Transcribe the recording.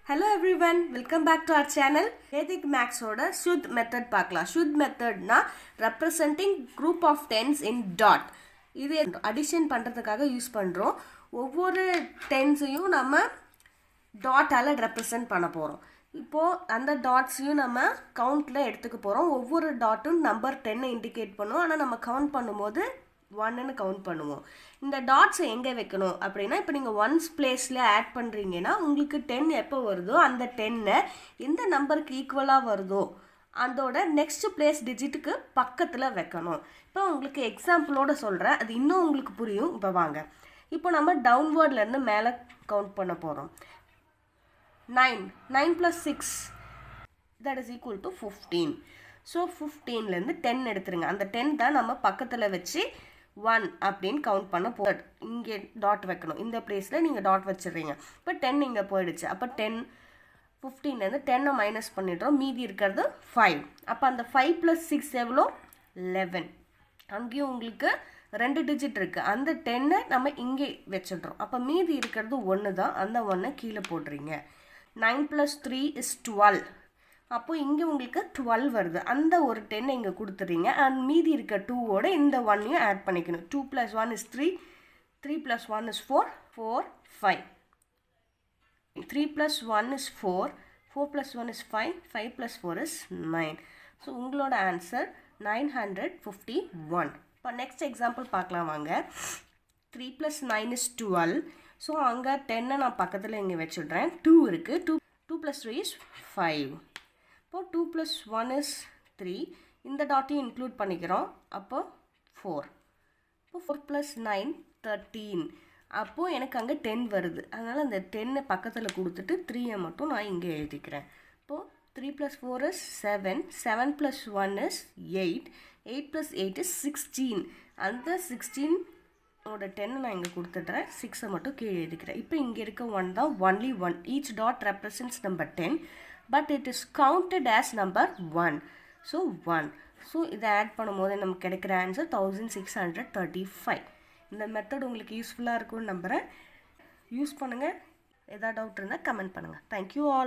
Hello everyone, welcome back to our channel. Vedic Maths oda Shuddh method பார்க்கலாம். Shuddh method na representing group of tens in dot. இது addition பண்றதுக்காக use பண்றோம். ஒவ்வொரு டென்ஸையும் நம்ம டாட்டால represent பண்ண போறோம். இப்போ அந்த டாட்ஸையும் நம்ம கவுண்ட்ல எடுத்துக்க போறோம். ஒவ்வொரு டாட்டும் நம்பர் 10 இண்டிகேட் பண்ணும். ஆனா நம்ம கவுண்ட் பண்ணும்போது 1ன்னு கவுண்ட் பண்ணுவோம். இந்த டாட்ஸை எங்கே வைக்கணும் அப்படின்னா, இப்போ நீங்கள் ஒன்ஸ் பிளேஸில் ஆட் பண்ணுறீங்கன்னா உங்களுக்கு 10 எப்போ வருதோ அந்த 10 எந்த நம்பருக்கு ஈக்குவலாக வருதோ அதோட நெக்ஸ்ட் பிளேஸ் டிஜிட்டுக்கு பக்கத்தில் வைக்கணும். இப்போ உங்களுக்கு எக்ஸாம்பிளோட சொல்கிறேன், அது இன்னும் உங்களுக்கு புரியும். இப்போ வாங்க, இப்போ நம்ம டவுன்வேர்ட்லேருந்து மேலே கவுண்ட் பண்ண போகிறோம். 9 + 6 that is equal to 15. So 15லேருந்து 10 எடுத்துருங்க. அந்த 10 தான் நம்ம பக்கத்தில் வச்சு 1 அப்படின்னு கவுண்ட் பண்ண போகிறோம். இங்கே டாட் வைக்கணும். இந்த பிளேஸில் நீங்கள் டாட் வச்சிடுறீங்க. இப்போ 10 இங்கே போயிடுச்சு. அப்போ 15லேருந்து 10 மைனஸ் பண்ணிடுறோம். மீதி இருக்கிறது 5. அப்போ அந்த 5 + 6 எவ்வளோ? 11. அங்கேயும் உங்களுக்கு 2 டிஜிட் இருக்குது. அந்த 10 நம்ம இங்கே வச்சிடுறோம். அப்போ மீதி இருக்கிறது 1 தான். அந்த 1 கீழே போடுறீங்க. 9 + 3 is 12. அப்போ இங்கே உங்களுக்கு 12 வருது. அந்த ஒரு 10 இங்கே கொடுத்துறீங்க. அண்ட் மீதி இருக்க 2ஓட இந்த 1ஐயும் ஆட் பண்ணிக்கணும். 2 + 1 is 3. 3 + 1 is 4. 4, 5. 3 + 1 is 4. 4 + 1 is 5. 5 + 4 is 9. So உங்களோட ஆன்சர் 951. இப்போ நெக்ஸ்ட் எக்ஸாம்பிள் பார்க்கலாம் வாங்க. 3 + 9 is 12. ஸோ அங்கே 10 நான் பக்கத்தில் இங்கே வச்சுடுறேன். 2 இருக்குது. 2 + 3 is 5. இப்போ 2 + 1 is 3. இந்த டாட்டையும் இன்க்ளூட் பண்ணிக்கிறோம். அப்போ 4. இப்போ 4 + 9 13. அப்போது எனக்கு அங்கே 10 வருது. அதனால் அந்த 10 பக்கத்தில் கொடுத்துட்டு 3ஐ மட்டும் நான் இங்கே எழுதிக்கிறேன். இப்போது 3 + 4 is 7. 7 + 1 is 8. 8 + 8 is 16. அந்த 16ஓட 10 நான் இங்கே கொடுத்துட்றேன். 6ஐ மட்டும் கீழே எழுதிக்கிறேன். இப்போ இங்கே இருக்க 1 தான் only 1. Each dot represents number 10. But it is counted as number 1. So 1. So இதை ஆட் பண்ணும்போது நமக்கு கிடைக்கிற ஆன்சர் 1635. இந்த மெத்தட் உங்களுக்கு யூஸ்ஃபுல்லாக இருக்கும்னு நம்புகிறேன். யூஸ் பண்ணுங்கள். எதாவது டவுட் இருந்தால் கமெண்ட் பண்ணுங்கள். Thank you all.